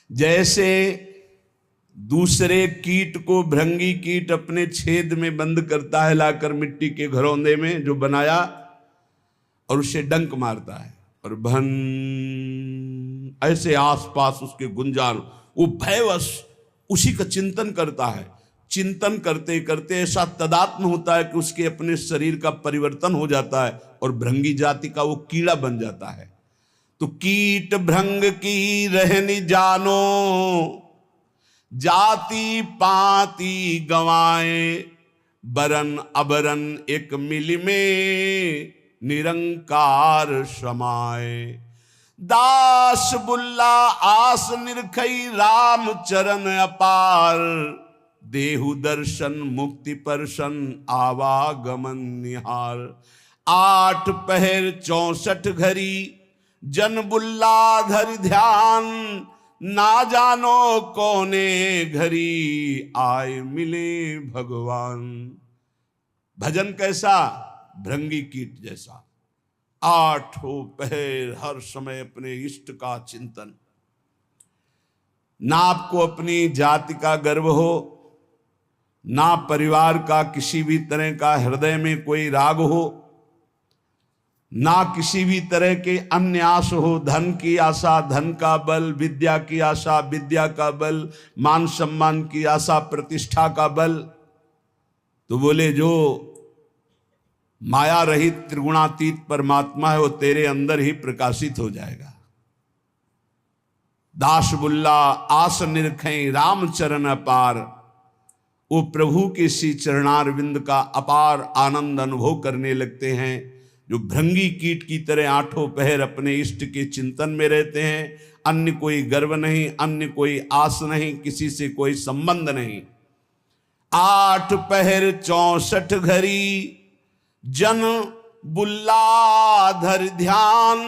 जैसे दूसरे कीट को भृंगी कीट अपने छेद में बंद करता है लाकर मिट्टी के घरौंदे में जो बनाया, और उसे डंक मारता है और भन ऐसे आसपास उसके गुंजान, वो भयवश उसी का चिंतन करता है। चिंतन करते करते ऐसा तदात्म होता है कि उसके अपने शरीर का परिवर्तन हो जाता है और भृंगी जाति का वो कीड़ा बन जाता है। तो कीट भृंग की रहनी जानो, जाति पाति गवाए, बरन अबरन एक मिल में निरंकार समाए। दास बुल्ला आस निरखई राम चरण अपार, देहु दर्शन मुक्ति परशन आवागमन निहार। 8 पहर 64 घड़ी जन बुल्ला धर ध्यान, ना जानो कौने घड़ी आए मिले भगवान। भजन कैसा? भृंगी कीट जैसा। 8 पहर हर समय अपने इष्ट का चिंतन। ना आपको अपनी जाति का गर्व हो, ना परिवार का किसी भी तरह का हृदय में कोई राग हो, ना किसी भी तरह के अन्य आस हो। धन की आशा धन का बल, विद्या की आशा विद्या का बल, मान सम्मान की आशा प्रतिष्ठा का बल। तो बोले जो माया रहित त्रिगुणातीत परमात्मा है वो तेरे अंदर ही प्रकाशित हो जाएगा। दास बुल्ला आस निरखें राम चरण अपार, वो प्रभु के श्री चरणारविंद का अपार आनंद अनुभव करने लगते हैं। जो भृंगी कीट की तरह 8 पहर अपने इष्ट के चिंतन में रहते हैं। अन्य कोई गर्व नहीं, अन्य कोई आस नहीं, किसी से कोई संबंध नहीं। 8 पहर 64 घड़ी जन बुल्ला धर ध्यान,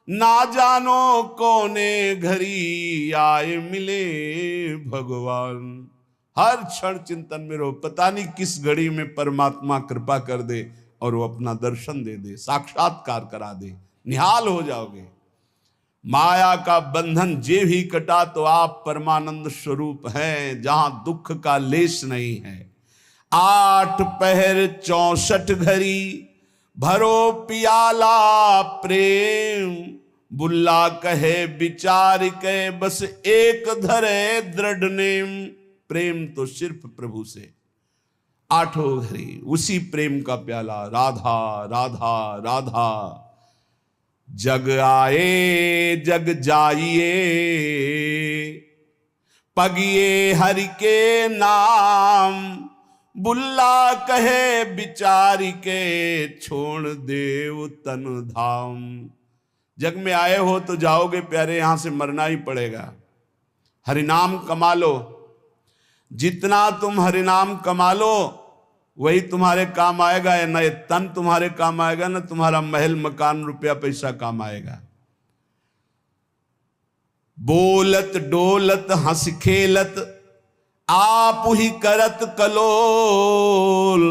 ना जानो कौने घड़ी आए मिले भगवान। हर क्षण चिंतन में रहो, पता नहीं किस घड़ी में परमात्मा कृपा कर दे और वो अपना दर्शन दे दे, साक्षात्कार करा दे, निहाल हो जाओगे। माया का बंधन जे भी कटा तो आप परमानंद स्वरूप हैं, जहां दुख का लेश नहीं है। 8 पहर 64 घड़ी भरो पियाला प्रेम, बुल्ला कहे विचार के बस एक धरे दृढ़ नेम। प्रेम तो सिर्फ प्रभु से। 8 घड़ी उसी प्रेम का प्याला, राधा राधा राधा। जग आए जग जाइए, पगिए हरि के नाम, बुल्ला कहे विचारी के छोड़ देव तन धाम। जग में आए हो तो जाओगे प्यारे, यहां से मरना ही पड़ेगा। हरिनाम कमा लो, जितना तुम हरिनाम कमा लो वही तुम्हारे काम आएगा। न ये तन तुम्हारे काम आएगा, न तुम्हारा महल मकान रुपया पैसा काम आएगा। बोलत डोलत हंस खेलत आप ही करत कलोल,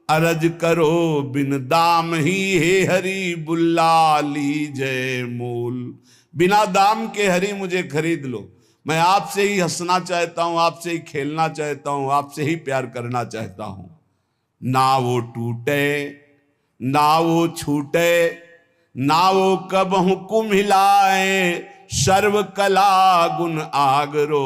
अरज करो बिन दाम ही हे हरि बुल्ला लीजय मोल। बिना दाम के हरि मुझे खरीद लो, मैं आपसे ही हंसना चाहता हूं, आपसे ही खेलना चाहता हूं, आपसे ही प्यार करना चाहता हूं। ना वो टूटे ना वो छूटे, ना वो कब हुकुम हिलाए, सर्व कला गुण आगरो,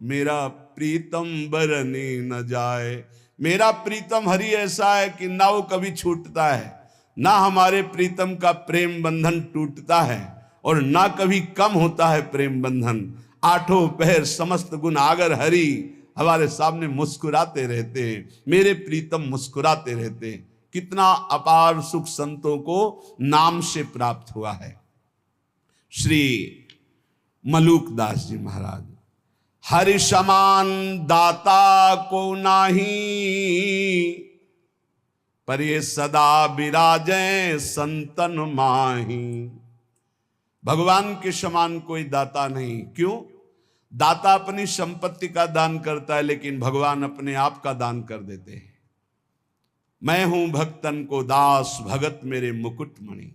मेरा प्रीतम बरने न जाए। मेरा प्रीतम हरि ऐसा है कि ना वो कभी छूटता है, ना हमारे प्रीतम का प्रेम बंधन टूटता है, और ना कभी कम होता है प्रेम बंधन। 8 पहर समस्त गुण आगर हरि हमारे सामने मुस्कुराते रहते हैं, मेरे प्रीतम मुस्कुराते रहते हैं। कितना अपार सुख संतों को नाम से प्राप्त हुआ है। श्री मलूक दास जी महाराज, हरि समान दाता को नाही, पर ये सदा विराजे संतन माही। भगवान के समान कोई दाता नहीं। क्यों? दाता अपनी संपत्ति का दान करता है, लेकिन भगवान अपने आप का दान कर देते हैं। मैं हूं भक्तन को दास, भगत मेरे मुकुट मणि।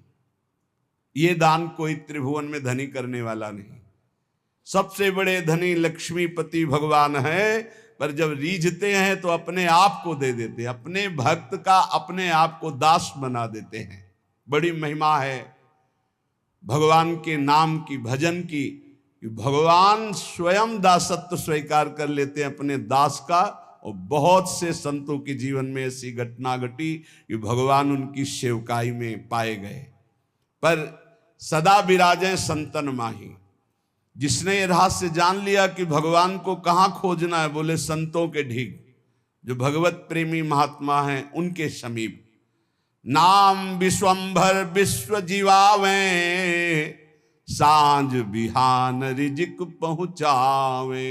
ये दान कोई त्रिभुवन में धनी करने वाला नहीं। सबसे बड़े धनी लक्ष्मीपति भगवान है, पर जब रीझते हैं तो अपने आप को दे देते हैं, अपने भक्त का अपने आप को दास बना देते हैं। बड़ी महिमा है भगवान के नाम की, भजन की, कि भगवान स्वयं दासत्व स्वीकार कर लेते हैं अपने दास का। और बहुत से संतों के जीवन में ऐसी घटना घटी कि भगवान उनकी सेवकाई में पाए गए। पर सदा विराजे संतन माही। जिसने ये रहस्य जान लिया कि भगवान को कहाँ खोजना है, बोले संतों के ढीग, जो भगवत प्रेमी महात्मा हैं उनके समीप। नाम विश्वंभर विश्व जीवावे, सांझ बिहान रिजिक पहुंचावे।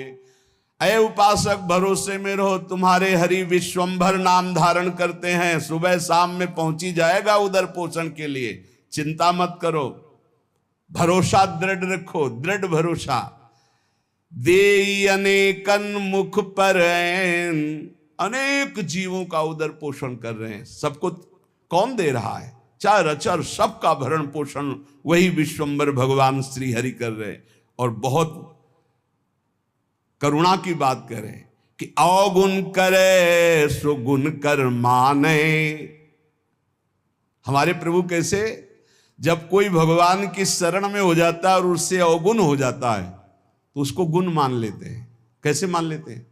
अय उपासक भरोसे में रहो, तुम्हारे हरि विश्वंभर नाम धारण करते हैं, सुबह शाम में पहुंची जाएगा उधर पोषण के लिए, चिंता मत करो। भरोसा दृढ़ रखो, दृढ़ भरोसा। दे अनेकन मुख पर, अनेक जीवों का उधर पोषण कर रहे हैं। सबको कौन दे रहा है? चार अचर सबका भरण पोषण वही विश्वंभर भगवान श्री हरि कर रहे हैं। और बहुत करुणा की बात करें कि अवगुण करे सो गुण कर माने। हमारे प्रभु कैसे, जब कोई भगवान की शरण में हो जाता है और उससे अवगुण हो जाता है तो उसको गुण मान लेते हैं। कैसे मान लेते हैं?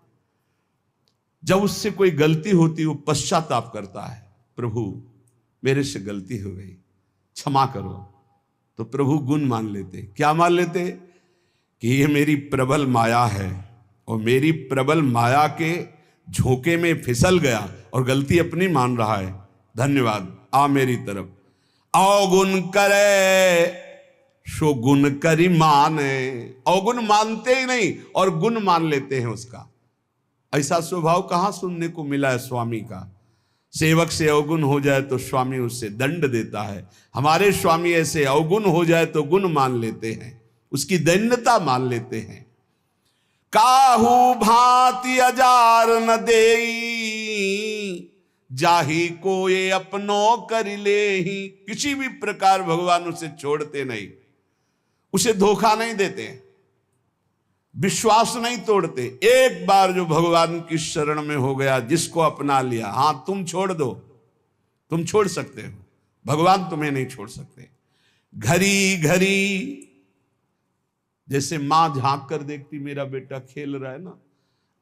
जब उससे कोई गलती होती है वो पश्चाताप करता है, प्रभु मेरे से गलती हो गई, क्षमा करो, तो प्रभु गुण मान लेते। क्या मान लेते? कि ये मेरी प्रबल माया है और मेरी प्रबल माया के झोंके में फिसल गया और गलती अपनी मान रहा है, धन्यवाद, आ मेरी तरफ। अवगुण करे सो गुण करी माने। अवगुण मानते ही नहीं और गुण मान लेते हैं उसका। ऐसा स्वभाव कहां सुनने को मिला है स्वामी का। सेवक से अवगुण हो जाए तो स्वामी उससे दंड देता है। हमारे स्वामी ऐसे अवगुण हो जाए तो गुण मान लेते हैं, उसकी दैन्यता मान लेते हैं। काहू भांति अजार न देई, जाही को ये अपनो कर ले ही। किसी भी प्रकार भगवान उसे छोड़ते नहीं, उसे धोखा नहीं देते, विश्वास नहीं तोड़ते। एक बार जो भगवान की शरण में हो गया, जिसको अपना लिया, हां तुम छोड़ दो, तुम छोड़ सकते हो, भगवान तुम्हें नहीं छोड़ सकते। घड़ी घड़ी जैसे मां झांक कर देखती मेरा बेटा खेल रहा है ना,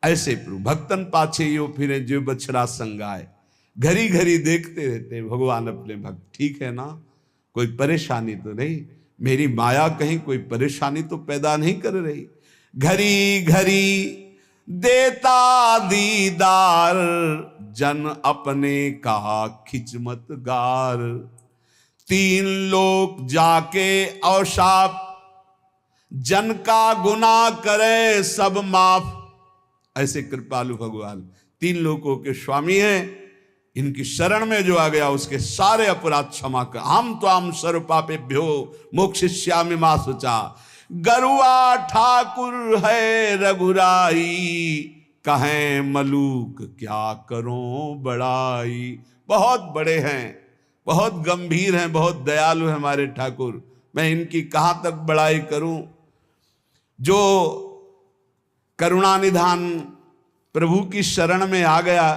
ऐसे प्रभु भक्तन पाछे यो फिरे जो बछड़ा संगाए। घड़ी घड़ी देखते रहते भगवान अपने भक्त, ठीक है ना, कोई परेशानी तो नहीं, मेरी माया कहीं कोई परेशानी तो पैदा नहीं कर रही। घड़ी घड़ी देता दीदार, जन अपने का खिचमत गार। तीन लोग जाके अवशाप, जन का गुना करे सब माफ। ऐसे कृपालु भगवान तीन लोगों के स्वामी हैं, इनकी शरण में जो आ गया उसके सारे अपराध क्षमा कर। हम तो हम सर्व पापेभ्यो मोक्षयिष्यामि मा शुचा। गरुआ ठाकुर है रघुराई, कहें मलूक क्या करो बड़ाई। बहुत बड़े हैं, बहुत गंभीर हैं, बहुत दयालु हैं हमारे ठाकुर, मैं इनकी कहां तक बड़ाई करूं। जो करुणा निधान प्रभु की शरण में आ गया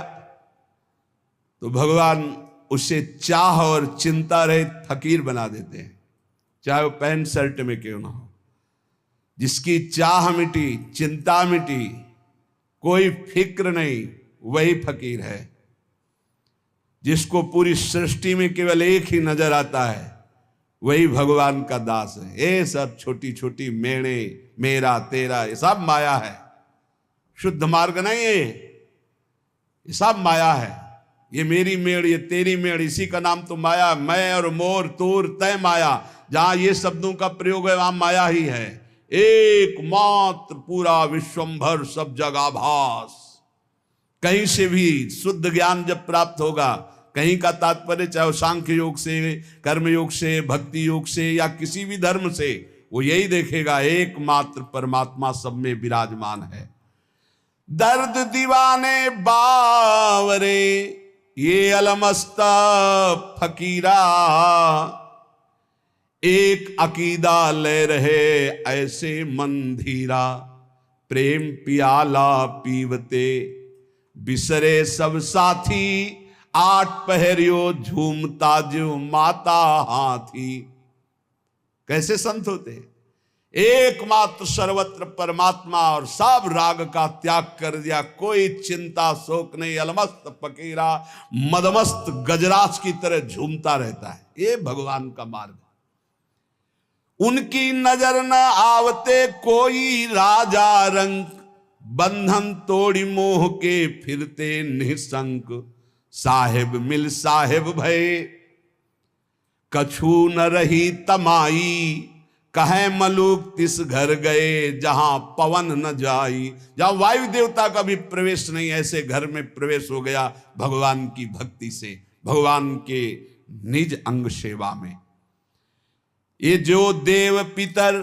तो भगवान उसे चाह और चिंता रहित फकीर बना देते हैं, चाहे वो पैंट शर्ट में क्यों ना हो। जिसकी चाह मिटी, चिंता मिटी, कोई फिक्र नहीं, वही फकीर है। जिसको पूरी सृष्टि में केवल एक ही नजर आता है, वही भगवान का दास है। ये सब छोटी छोटी मेणे, मेरा तेरा, ये सब माया है, शुद्ध मार्ग नहीं है, ये सब माया है। ये मेरी मेड़, ये तेरी मेड़, इसी का नाम तो माया। मैं और मोर, तोर, तय माया, जहां ये शब्दों का प्रयोग है वहां माया ही है। एकमात्र पूरा विश्वंभर सब जगह भास। कहीं से भी शुद्ध ज्ञान जब प्राप्त होगा, कहीं का तात्पर्य चाहे सांख्य योग से, कर्म योग से, भक्ति योग से या किसी भी धर्म से, वो यही देखेगा एकमात्र परमात्मा सब में विराजमान है। दर्द दीवाने बावरे ये अलमस्ता फकीरा, एक अकीदा ले रहे ऐसे मंधीरा, प्रेम पियाला पीवते बिसरे सब साथी, आठ पहरियो झूमता जो माता हाथी। कैसे संत होते हैं? एकमात्र सर्वत्र परमात्मा और सब राग का त्याग कर दिया, कोई चिंता शोक नहीं, अलमस्त फकीरा मदमस्त गजराज की तरह झूमता रहता है। ये भगवान का मार्ग। उनकी नजर न आवते कोई राजा रंक, बंधन तोड़ी मोह के फिरते निसंक, साहेब मिल साहेब भय कछु न रही तमाई, कहे मलूक तिस घर गए जहां पवन न जाई। जहां वायु देवता का भी प्रवेश नहीं, ऐसे घर में प्रवेश हो गया भगवान की भक्ति से, भगवान के निज अंग सेवा में। ये जो देव पितर,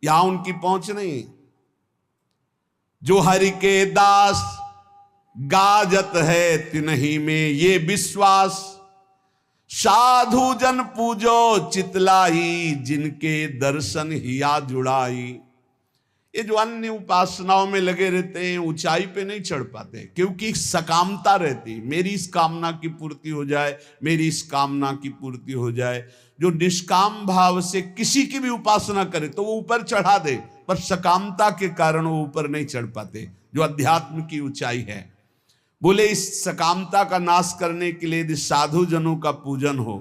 यहां उनकी पहुंच नहीं, जो हरि के दास गाजत है तिन्ही में ये विश्वास, साधु जन पूजो चितलाई, जिनके दर्शन हिया जुड़ाई। ये जो अन्य उपासनाओं में लगे रहते हैं ऊंचाई पे नहीं चढ़ पाते, क्योंकि सकामता रहती, मेरी इस कामना की पूर्ति हो जाए, मेरी इस कामना की पूर्ति हो जाए। जो निष्काम भाव से किसी की भी उपासना करे तो वो ऊपर चढ़ा दे, पर सकामता के कारण वो ऊपर नहीं चढ़ पाते, जो अध्यात्म की ऊंचाई है। बोले इस सकामता का नाश करने के लिए यदि साधु जनों का पूजन हो,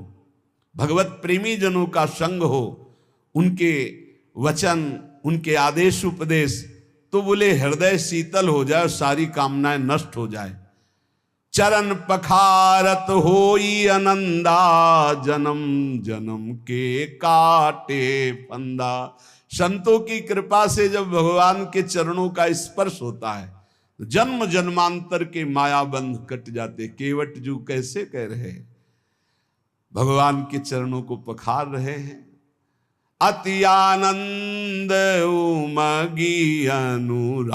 भगवत प्रेमी जनों का संग हो, उनके वचन, उनके आदेश उपदेश, तो बोले हृदय शीतल हो जाए, सारी कामनाएं नष्ट हो जाए। चरण पखारत होई आनंदा, जन्म जन्म के काटे फंदा। संतों की कृपा से जब भगवान के चरणों का स्पर्श होता है तो जन्म जन्मांतर के माया बंध कट जाते। केवट जू कैसे कह रहे, भगवान के चरणों को पखार रहे हैं। अति आनंद उमगी अनुरागा,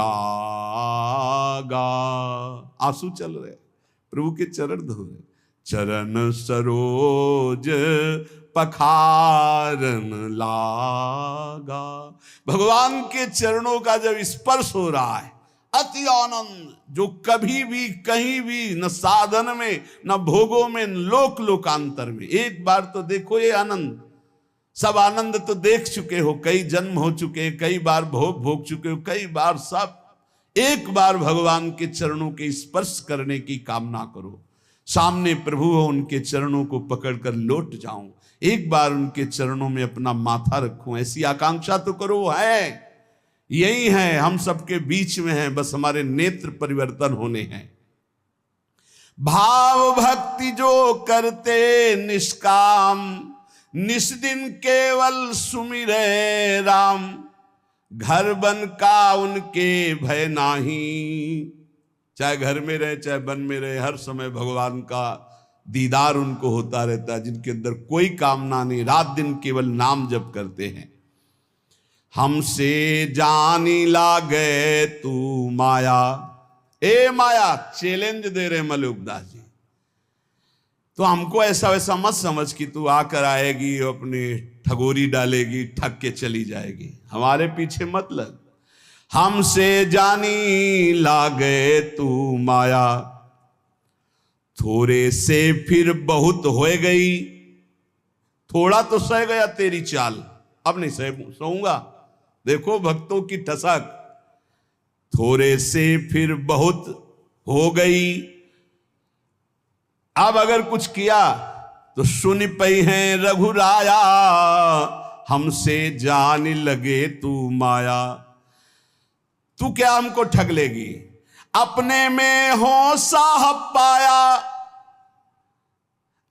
आंसू चल रहे, प्रभु के चरण धो रहे। चरण सरोज पखारन लागा, भगवान के चरणों का जब स्पर्श हो रहा है, अति आनंद, जो कभी भी कहीं भी न साधन में न भोगों में न लोक लोकांतर में। एक बार तो देखो ये आनंद, सब आनंद तो देख चुके हो, कई जन्म हो चुके, कई बार भोग भोग चुके हो, कई बार सब। एक बार भगवान के चरणों के स्पर्श करने की कामना करो। सामने प्रभु हो, उनके चरणों को पकड़कर लौट जाऊं, एक बार उनके चरणों में अपना माथा रखूं, ऐसी आकांक्षा तो करो। है यही है, हम सबके बीच में है, बस हमारे नेत्र परिवर्तन होने हैं। भाव भक्ति जो करते निष्काम, निस्दिन केवल सुमिरे राम। घर बन का उनके भय नाही, चाहे घर में रहे चाहे वन में रहे, हर समय भगवान का दीदार उनको होता रहता है, जिनके अंदर कोई कामना नहीं, रात दिन केवल नाम जप करते हैं। हमसे जानी लागे तू माया, ए माया, चैलेंज दे रहे मलुकदास जी। तो हमको ऐसा वैसा मत समझ कि तू आकर आएगी, अपनी ठगोरी डालेगी, ठग के चली जाएगी, हमारे पीछे मत लग। हमसे जानी लागे तू माया, थोड़े से फिर बहुत हो गई। थोड़ा तो सह गया तेरी चाल, अब नहीं सहूंगा। देखो भक्तों की ठसक, थोड़े से फिर बहुत हो गई। अब अगर कुछ किया तो सुन पई है रघुराया, हमसे जान लगे तू माया। तू क्या हमको ठग लेगी, अपने में हो साहब पाया।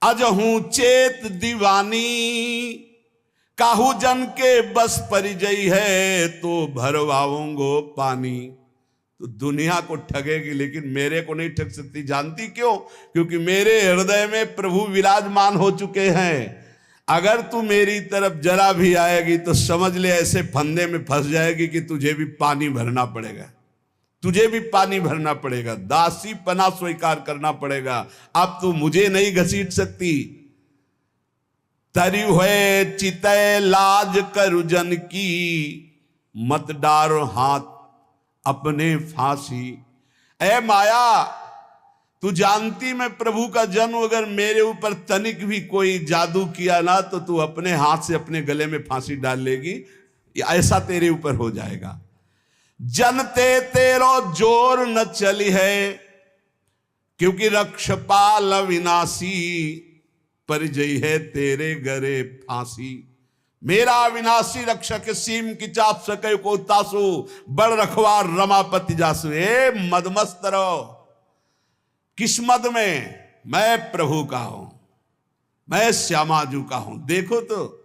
अजहू चेत दीवानी, काहू जन के बस परिजई है, तो भरवाऊंगो पानी। तो दुनिया को ठगेगी लेकिन मेरे को नहीं ठग सकती। जानती क्यों? क्योंकि मेरे हृदय में प्रभु विराजमान हो चुके हैं। अगर तू मेरी तरफ जरा भी आएगी तो समझ ले ऐसे फंदे में फंस जाएगी कि तुझे भी पानी भरना पड़ेगा, तुझे भी पानी भरना पड़ेगा, दासी पना स्वीकार करना पड़ेगा। अब तू मुझे नहीं घसीट सकती। तरी हुए चितय लाज करु जन की, मत डारो हाथ अपने फांसी। ए माया, तू जानती मैं प्रभु का जन्म अगर मेरे ऊपर तनिक भी कोई जादू किया ना तो तू अपने हाथ से अपने गले में फांसी डाल लेगी, ऐसा तेरे ऊपर हो जाएगा। जनते तेरो जोर न चली है, क्योंकि रक्षपाल अविनाशी, परिजय है तेरे गरे फांसी। मेरा अविनाशी रक्षक सीम की चाप सके को तासु, बड़ रखवार रमापति जासु। ए मदमस्त रहो, किस मद में? मैं प्रभु का हूं, मैं श्यामाजू का हूं। देखो तो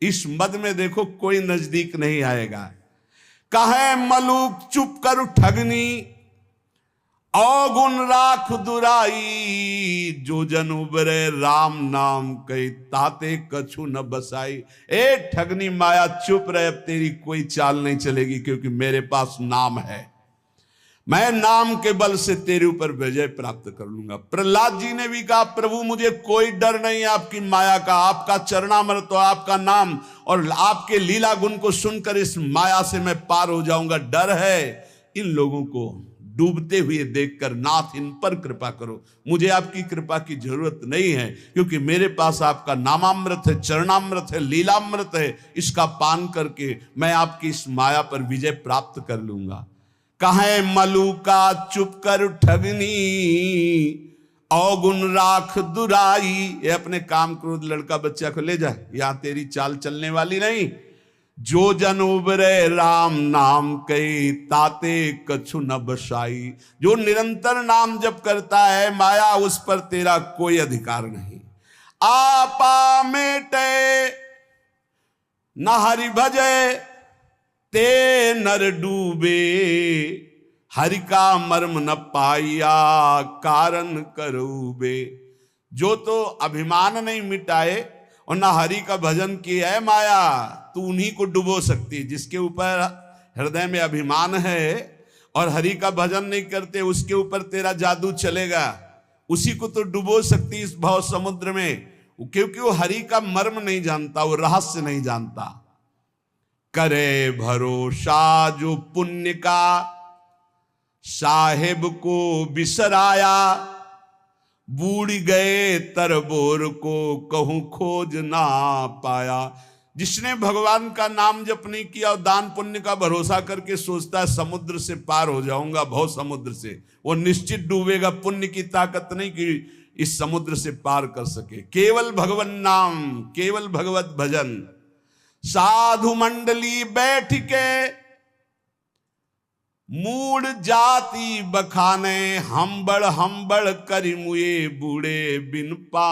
इस मद में देखो कोई नजदीक नहीं आएगा। कहे मलूक चुप कर ठगनी, अवगुण राख दुराई, जो जन उबरे राम नाम कही, ताते कछु न बसाई। ए ठगनी माया चुप रहे, अब तेरी कोई चाल नहीं चलेगी, क्योंकि मेरे पास नाम है। मैं नाम के बल से तेरे ऊपर विजय प्राप्त कर लूंगा। प्रहलाद जी ने भी कहा, प्रभु मुझे कोई डर नहीं आपकी माया का, आपका चरणामृत और आपका नाम और आपके लीला गुण को सुनकर इस माया से मैं पार हो जाऊंगा। डर है इन लोगों को डूबते हुए देखकर, नाथ इन पर कृपा करो। मुझे आपकी कृपा की जरूरत नहीं है, क्योंकि मेरे पास आपका नामामृत है, चरणामृत है, लीलामृत है। इसका पान करके मैं आपकी इस माया पर विजय प्राप्त कर लूंगा। कहे मलूका चुप कर ठगनी, अवगुण राख दुराई। ये अपने काम क्रोध लड़का बच्चा को ले जा, यहां तेरी चाल चलने वाली नहीं। जो जन उबरे राम नाम कई, ताते कछु न बसाई। जो निरंतर नाम जप करता है माया, उस पर तेरा कोई अधिकार नहीं। आपा मेटे न हरि भजे, ते नर डूबे, हरि का मर्म न पाया, कारण करूबे। जो तो अभिमान नहीं मिटाए और ना हरि का भजन किया है माया, तू उन्हीं को डुबो सकती है। जिसके ऊपर हृदय में अभिमान है और हरि का भजन नहीं करते, उसके ऊपर तेरा जादू चलेगा। उसी को तो डुबो सकती इस भव समुद्र में, क्योंकि वो हरि का मर्म नहीं जानता, वो रहस्य नहीं जानता। करे भरोसा जो पुण्य का, साहेब को बिसराया, बूढ़ गए तरबोर को, कहूं खोज ना पाया। जिसने भगवान का नाम जप नहीं किया और दान पुण्य का भरोसा करके सोचता है समुद्र से पार हो जाऊंगा, भव समुद्र से, वो निश्चित डूबेगा। पुण्य की ताकत नहीं कि इस समुद्र से पार कर सके। केवल भगवान नाम, केवल भगवत भजन। साधु मंडली बैठ के मूड जाति बखाने, हम बड़ करी मुए बूढ़े बिन पा।